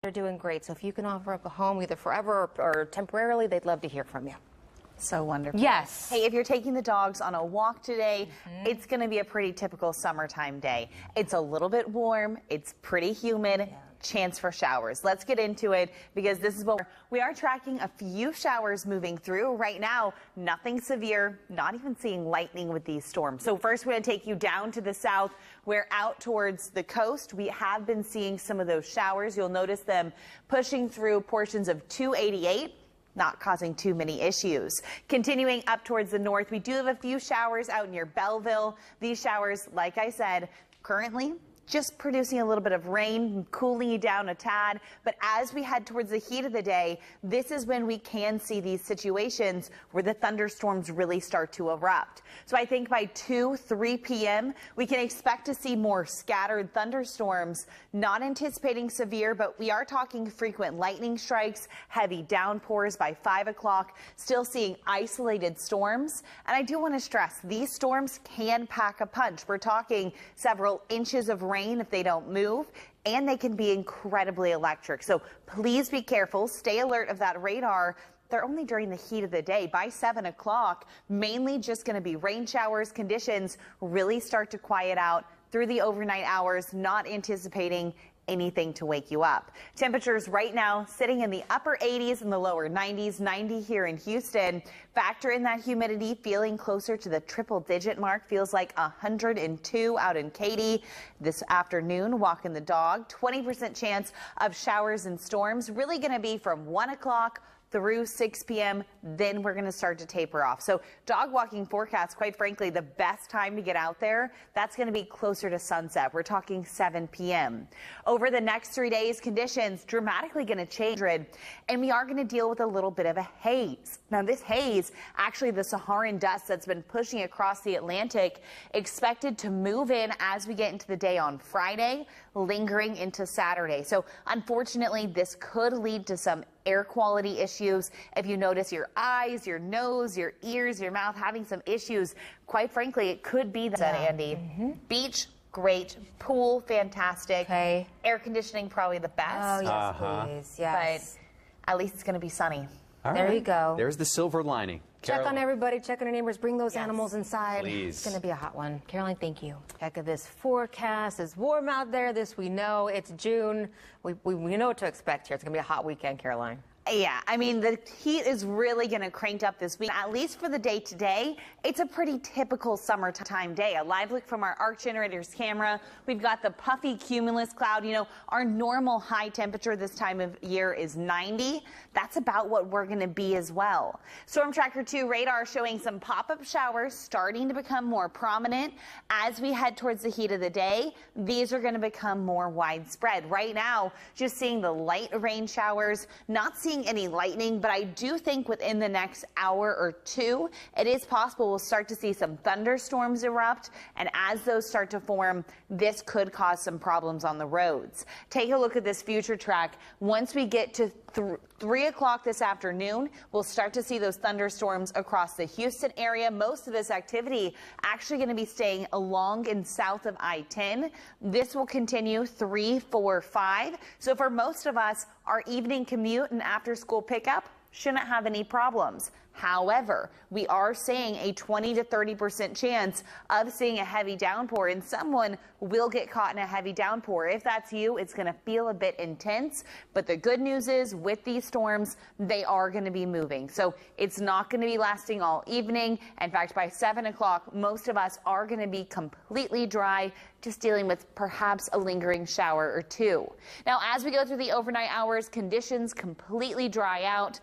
They're doing great. So if you can offer up a home either forever or temporarily, they'd love to hear from you. So wonderful. Yes. Hey, if you're taking the dogs on a walk today, it's going to be a pretty typical summertime day. It's a little bit warm. It's pretty humid. Chance for showers. Let's get into it because this is what we are tracking. A few showers moving through right now. Nothing severe, not even seeing lightning with these storms. So first we're going to take you down to the south. We're out towards the coast. We have been seeing some of those showers. You'll notice them pushing through portions of 288. Not causing too many issues. Continuing up towards the north, we do have a few showers out near Belleville. These showers, like I said, currently just producing a little bit of rain, cooling you down a tad. But as we head towards the heat of the day, this is when we can see these situations where the thunderstorms really start to erupt. So I think by 2, 3 p.m., we can expect to see more scattered thunderstorms, not anticipating severe, but we are talking frequent lightning strikes, heavy downpours by 5 o'clock, still seeing isolated storms. And I do want to stress, these storms can pack a punch. We're talking several inches of rain if they don't move, and they can be incredibly electric. So please be careful. Stay alert of that radar. They're only during the heat of the day. By 7 o'clock, mainly just going to be rain showers. Conditions really start to quiet out through the overnight hours, not anticipating anything to wake you up. Temperatures right now sitting in the upper 80s and the lower 90s, 90 here in Houston. Factor in that humidity, feeling closer to the triple-digit mark. Feels like 102 out in Katy. This afternoon, walking the dog, 20% chance of showers and storms. Really going to be from 1 o'clock through 6 p.m. Then we're going to start to taper off. So dog walking forecast, quite frankly, the best time to get out there, that's going to be closer to sunset. We're talking 7 p.m. Over the next 3 days, conditions dramatically going to change, and we are going to deal with a little bit of a haze. Now this haze, actually the Saharan dust that's been pushing across the Atlantic, expected to move in as we get into the day on Friday, lingering into Saturday. So unfortunately, this could lead to some air quality issues. If you notice your eyes, your nose, your ears, your mouth having some issues, quite frankly, it could be that, Andy. Beach, great. Pool, fantastic. Okay. Air conditioning, probably the best. Oh, yes, please. Yes. But at least it's going to be sunny. There you go. There's the silver lining. Check on everybody, check on your neighbors, bring those animals inside. Please. It's going to be a hot one. Caroline, thank you. Check of this forecast. It's warm out there. This we know. It's June. We know what to expect here. It's going to be a hot weekend, Caroline. Yeah, I mean, the heat is really going to crank up this week. At least for the day today, it's a pretty typical summertime day. A live look from our Arc Generators camera. We've got the puffy cumulus cloud. You know, our normal high temperature this time of year is 90. That's about what we're going to be as well. Storm Tracker 2 radar showing some pop-up showers starting to become more prominent. As we head towards the heat of the day, these are going to become more widespread. Right now, just seeing the light rain showers, not seeing any lightning, but I do think within the next hour or two, it is possible we'll start to see some thunderstorms erupt, and as those start to form, this could cause some problems on the roads. Take a look at this future track. Once we get to 3 o'clock this afternoon, we'll start to see those thunderstorms across the Houston area. Most of this activity actually going to be staying along and south of I-10. This will continue 3, 4, 5. So for most of us, our evening commute and after school pickup shouldn't have any problems. However, we are seeing a 20 to 30% chance of seeing a heavy downpour, and someone will get caught in a heavy downpour. If that's you, it's going to feel a bit intense, but the good news is with these storms, they are going to be moving. So it's not going to be lasting all evening. In fact, by 7 o'clock, most of us are going to be completely dry, just dealing with perhaps a lingering shower or two. Now, as we go through the overnight hours, conditions completely dry out.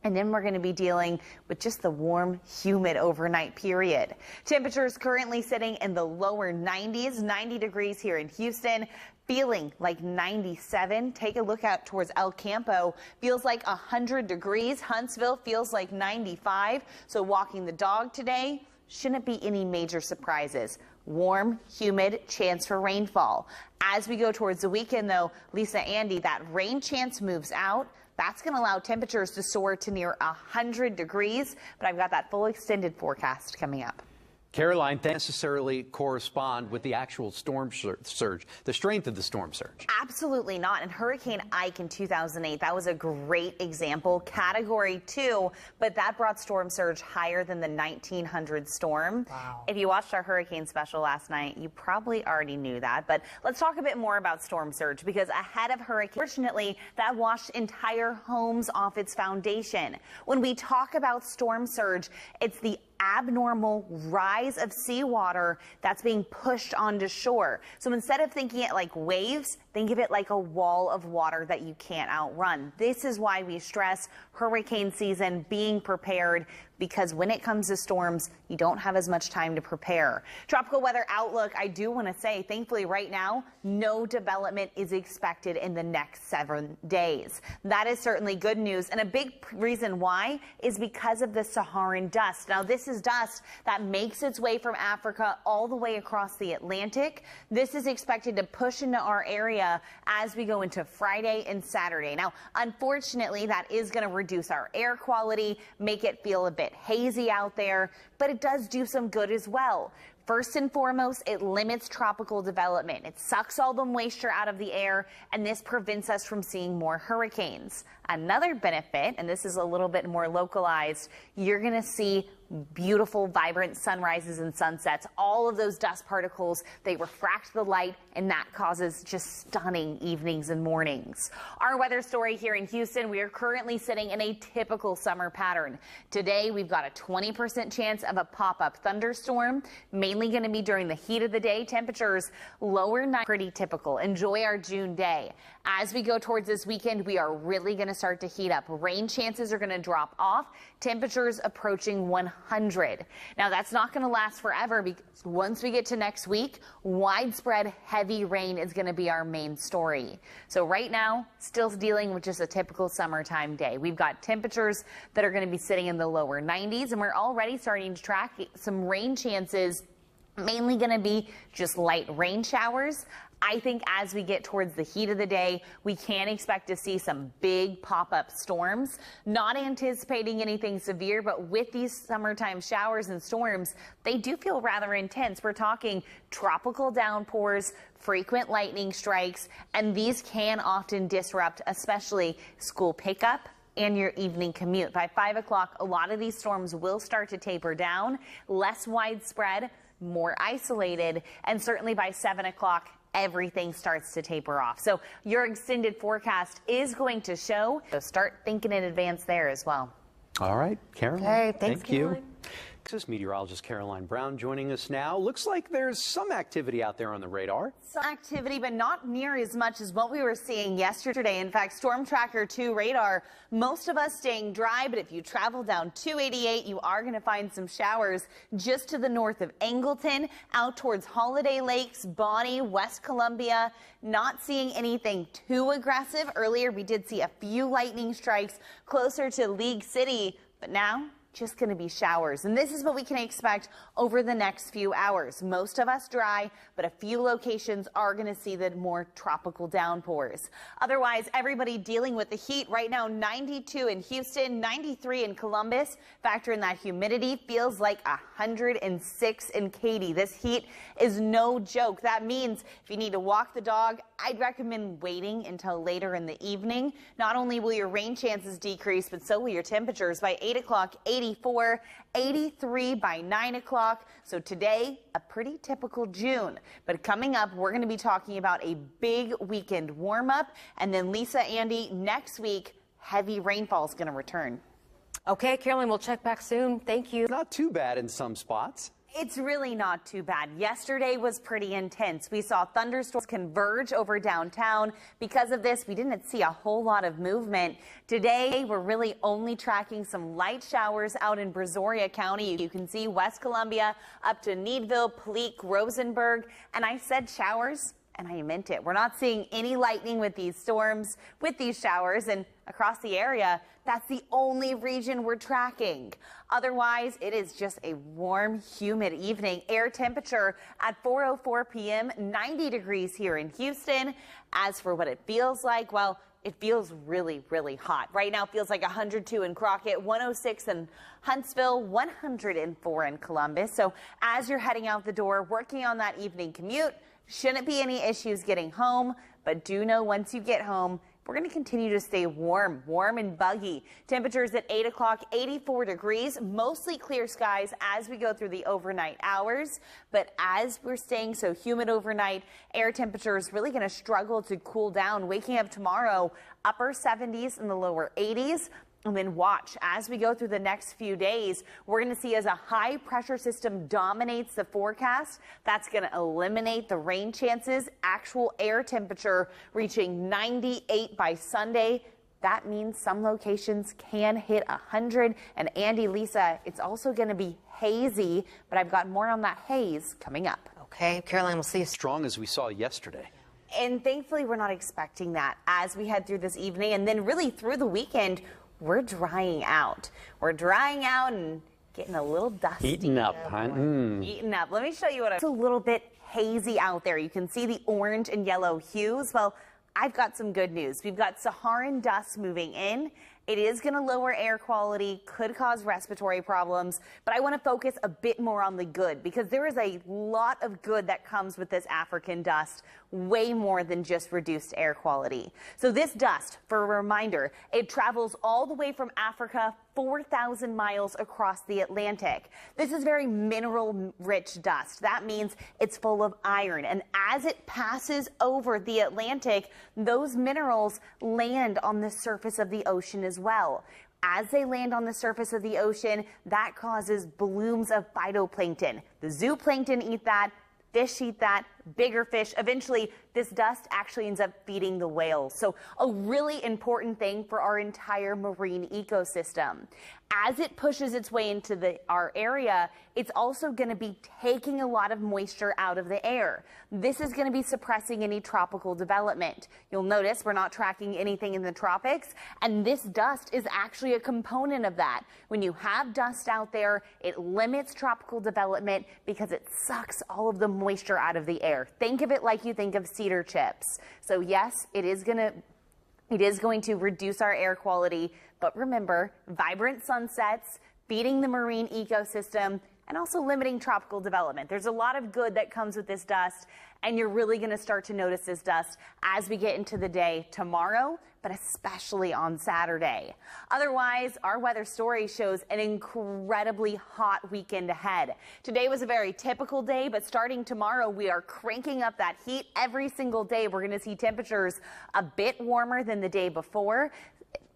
And then we're going to be dealing with just the warm, humid overnight period. Temperatures currently sitting in the lower 90s, 90 degrees here in Houston, feeling like 97. Take a look out towards El Campo. Feels like 100 degrees. Huntsville feels like 95. So walking the dog today shouldn't be any major surprises. Warm, humid, chance for rainfall. As we go towards the weekend, though, Lisa, Andy, that rain chance moves out. That's going to allow temperatures to soar to near 100 degrees, but I've got that full extended forecast coming up. Caroline, they necessarily correspond with the actual storm surge, the strength of the storm surge. Absolutely not. And Hurricane Ike in 2008, that was a great example. Category 2, but that brought storm surge higher than the 1900 storm. Wow. If you watched our hurricane special last night, you probably already knew that. But let's talk a bit more about storm surge, because ahead of hurricane, fortunately, that washed entire homes off its foundation. When we talk about storm surge, it's the abnormal rise of seawater that's being pushed onto shore. So instead of thinking it like waves, think of it like a wall of water that you can't outrun. This is why we stress hurricane season, being prepared, because when it comes to storms, you don't have as much time to prepare. Tropical weather outlook, I do want to say, thankfully right now, no development is expected in the next 7 days. That is certainly good news. And a big reason why is because of the Saharan dust. Now, this is dust that makes its way from Africa all the way across the Atlantic. This is expected to push into our area as we go into Friday and Saturday. Now, unfortunately, that is going to reduce our air quality, make it feel a bit hazy out there, but it does do some good as well. First and foremost, it limits tropical development. It sucks all the moisture out of the air, and this prevents us from seeing more hurricanes. Another benefit, and this is a little bit more localized, you're going to see beautiful, vibrant sunrises and sunsets. All of those dust particles, they refract the light, and that causes just stunning evenings and mornings. Our weather story here in Houston, we are currently sitting in a typical summer pattern. Today, we've got a 20% chance of a pop-up thunderstorm, mainly going to be during the heat of the day. Temperatures lower, not pretty typical. Enjoy our June day. As we go towards this weekend, we are really going to start to heat up. Rain chances are going to drop off. Temperatures approaching 100. Now, that's not going to last forever, because once we get to next week, widespread heavy rain is going to be our main story. So right now, still dealing with just a typical summertime day. We've got temperatures that are going to be sitting in the lower 90s, and we're already starting to track some rain chances, mainly going to be just light rain showers. I think as we get towards the heat of the day, we can expect to see some big pop-up storms. Not anticipating anything severe, but with these summertime showers and storms, they do feel rather intense. We're talking tropical downpours, frequent lightning strikes, and these can often disrupt, especially school pickup and your evening commute. By 5 o'clock, a lot of these storms will start to taper down, less widespread, more isolated, and certainly by 7 o'clock, everything starts to taper off. So your extended forecast is going to show, so start thinking in advance there as well. All right, Caroline. Okay, thanks, Thank you. Caroline. This is meteorologist Caroline Brown joining us now. Looks like there's some activity out there on the radar. Some activity, but not near as much as what we were seeing yesterday. In fact, Storm Tracker 2 radar, most of us staying dry, but if you travel down 288, you are going to find some showers just to the north of Angleton, out towards Holiday Lakes, Bonnie, West Columbia. Not seeing anything too aggressive. Earlier, we did see a few lightning strikes closer to League City, but now just going to be showers. And this is what we can expect over the next few hours. Most of us dry, but a few locations are going to see the more tropical downpours. Otherwise, everybody dealing with the heat right now. 92 in Houston, 93 in Columbus. Factor in that humidity, feels like 106 in Katy. This heat is no joke. That means if you need to walk the dog, I'd recommend waiting until later in the evening. Not only will your rain chances decrease, but so will your temperatures. By 8 o'clock, 84, 83 by 9 o'clock. So today, a pretty typical June. But coming up, we're going to be talking about a big weekend warm-up. And then Lisa, Andy, next week, heavy rainfall is going to return. Okay, Caroline, we'll check back soon. Thank you. Not too bad in some spots. It's really not too bad. Yesterday was pretty intense. We saw thunderstorms converge over downtown. Because of this, we didn't see a whole lot of movement. Today, we're really only tracking some light showers out in Brazoria County. You can see West Columbia up to Needville, Pleak, Rosenberg. And I said showers, and I meant it. We're not seeing any lightning with these storms, with these showers, and across the area, that's the only region we're tracking. Otherwise, it is just a warm, humid evening. Air temperature at 4:04 p.m., 90 degrees here in Houston. As for what it feels like, well, it feels really, really hot. Right now it feels like 102 in Crockett, 106 in Huntsville, 104 in Columbus. So as you're heading out the door, working on that evening commute, shouldn't be any issues getting home, but do know once you get home, we're going to continue to stay warm and buggy. Temperatures at 8 o'clock, 84 degrees, mostly clear skies as we go through the overnight hours. But as we're staying so humid overnight, air temperature is really going to struggle to cool down. Waking up tomorrow, upper 70s and the lower 80s. And then watch as we go through the next few days, we're going to see as a high pressure system dominates the forecast. That's going to eliminate the rain chances. Actual air temperature reaching 98 by Sunday. That means some locations can hit 100. And Andy, Lisa, it's also going to be hazy, but I've got more on that haze coming up. Okay, Caroline, we'll see you. Strong as we saw yesterday. And thankfully, we're not expecting that as we head through this evening and then really through the weekend. We're drying out. We're drying out and getting a little dusty. Heating up, huh? Heating up. Let me show you what it's a little bit hazy out there. You can see the orange and yellow hues. Well, I've got some good news. We've got Saharan dust moving in. It is going to lower air quality, could cause respiratory problems, but I want to focus a bit more on the good because there is a lot of good that comes with this African dust, way more than just reduced air quality. So this dust, for a reminder, it travels all the way from Africa 4,000 miles across the Atlantic. This is very mineral-rich dust. That means it's full of iron, and as it passes over the Atlantic, those minerals land on the surface of the ocean as well. As they land on the surface of the ocean, that causes blooms of phytoplankton. The zooplankton eat that, fish eat that, bigger fish. Eventually, this dust actually ends up feeding the whales. So a really important thing for our entire marine ecosystem. As it pushes its way into our area, it's also going to be taking a lot of moisture out of the air. This is going to be suppressing any tropical development. You'll notice we're not tracking anything in the tropics, and this dust is actually a component of that. When you have dust out there, it limits tropical development because it sucks all of the moisture out of the air. Think of it like you think of cedar chips. So yes, it is going to reduce our air quality, but remember, vibrant sunsets, feeding the marine ecosystem, and also limiting tropical development. There's a lot of good that comes with this dust, and you're really going to start to notice this dust as we get into the day tomorrow, but especially on Saturday. Otherwise, our weather story shows an incredibly hot weekend ahead. Today was a very typical day, but starting tomorrow, we are cranking up that heat every single day. We're going to see temperatures a bit warmer than the day before,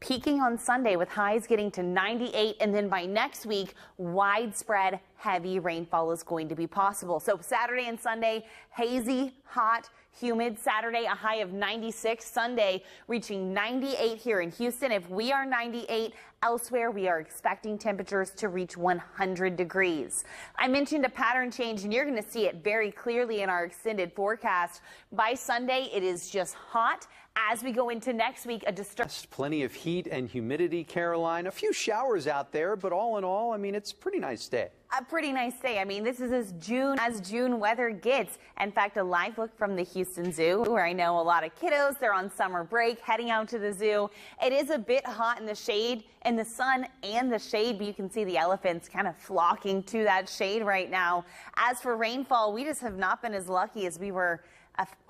peaking on Sunday with highs getting to 98, and then by next week, widespread heavy rainfall is going to be possible. So Saturday and Sunday, hazy, hot, humid. Saturday, a high of 96. Sunday, reaching 98 here in Houston. If we are 98 elsewhere, we are expecting temperatures to reach 100 degrees. I mentioned a pattern change, and you're going to see it very clearly in our extended forecast. By Sunday, it is just hot. As we go into next week, plenty of heat and humidity, Caroline. A few showers out there, but all in all, I mean, it's a pretty nice day. A pretty nice day. I mean, this is as June weather gets. In fact, a live look from the Houston Zoo, where I know a lot of kiddos, they're on summer break, heading out to the zoo. It is a bit hot in the shade, in the sun and the shade, but you can see the elephants kind of flocking to that shade right now. As for rainfall, we just have not been as lucky as we were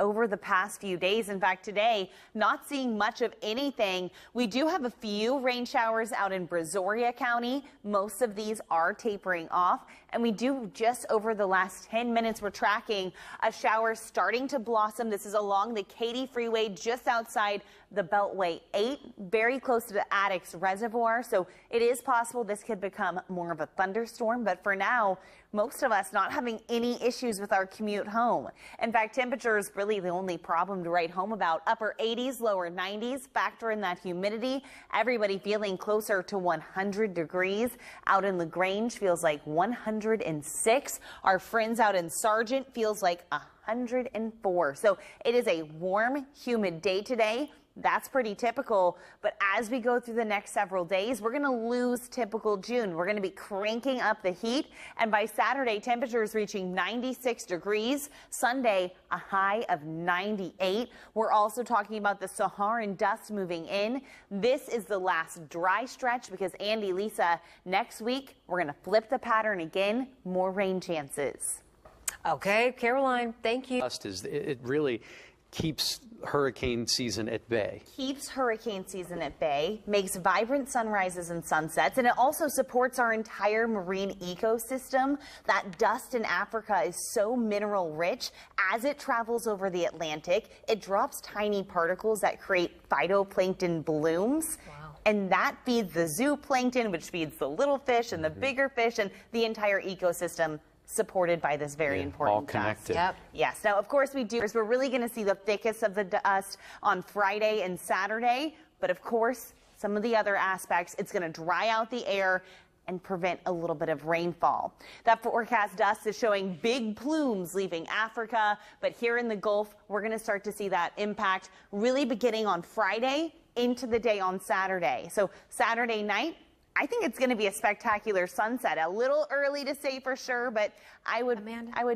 over the past few days. In fact, today, not seeing much of anything. We do have a few rain showers out in Brazoria County. Most of these are tapering off. And we do, just over the last 10 minutes, we're tracking a shower starting to blossom. This is along the Katy Freeway, just outside the Beltway 8, very close to the Addicts Reservoir. So it is possible this could become more of a thunderstorm. But for now, most of us not having any issues with our commute home. In fact, temperature is really the only problem to write home about. Upper 80s, lower 90s, factor in that humidity. Everybody feeling closer to 100 degrees. Out in LaGrange feels like 106. Our friends out in Sargent feels like 104. So it is a warm, humid day today. That's pretty typical. But as we go through the next several days, we're going to lose typical June. We're going to be cranking up the heat. And by Saturday, temperatures reaching 96 degrees. Sunday, a high of 98. We're also talking about the Saharan dust moving in. This is the last dry stretch because, Andy, Lisa, next week, we're going to flip the pattern again. More rain chances. Okay, Caroline, thank you. It really keeps hurricane season at bay. Keeps hurricane season at bay, makes vibrant sunrises and sunsets, and it also supports our entire marine ecosystem. That dust in Africa is so mineral rich. As it travels over the Atlantic, it drops tiny particles that create phytoplankton blooms. Wow. And that feeds the zooplankton, which feeds the little fish and the bigger fish and the entire ecosystem, supported by this very important all connected. dust. Yep. Yes. Now, of course, we're really going to see the thickest of the dust on Friday and Saturday. But of course, some of the other aspects, it's going to dry out the air and prevent a little bit of rainfall. That forecast dust is showing big plumes leaving Africa. But here in the Gulf, we're going to start to see that impact really beginning on Friday into the day on Saturday. So Saturday night, I think it's going to be a spectacular sunset. A little early to say for sure, but I would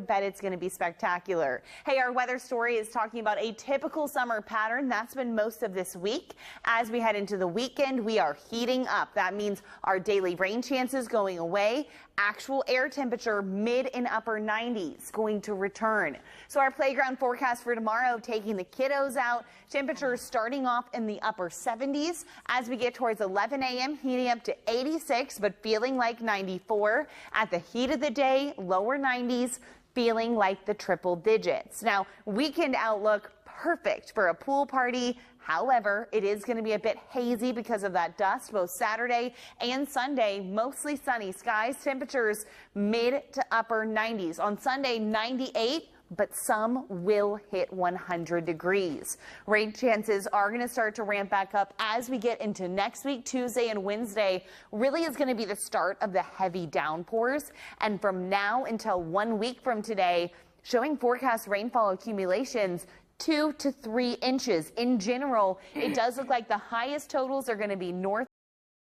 bet it's going to be spectacular. Hey, our weather story is talking about a typical summer pattern. That's been most of this week. As we head into the weekend, we are heating up. That means our daily rain chances going away. Actual air temperature mid and upper 90s going to return. So our playground forecast for tomorrow, taking the kiddos out, temperatures starting off in the upper 70s. As we get towards 11 a.m., heating up to 86, but feeling like 94. At the heat of the day, lower 90s, feeling like the triple digits. Now, weekend outlook, perfect for a pool party. However, it is going to be a bit hazy because of that dust, both Saturday and Sunday. Mostly sunny skies, temperatures mid to upper 90s. On Sunday, 98. But some will hit 100 degrees. Rain chances are going to start to ramp back up as we get into next week. Tuesday and Wednesday really is going to be the start of the heavy downpours. And from now until 1 week from today, showing forecast rainfall accumulations 2 to 3 inches. In general, it does look like the highest totals are going to be north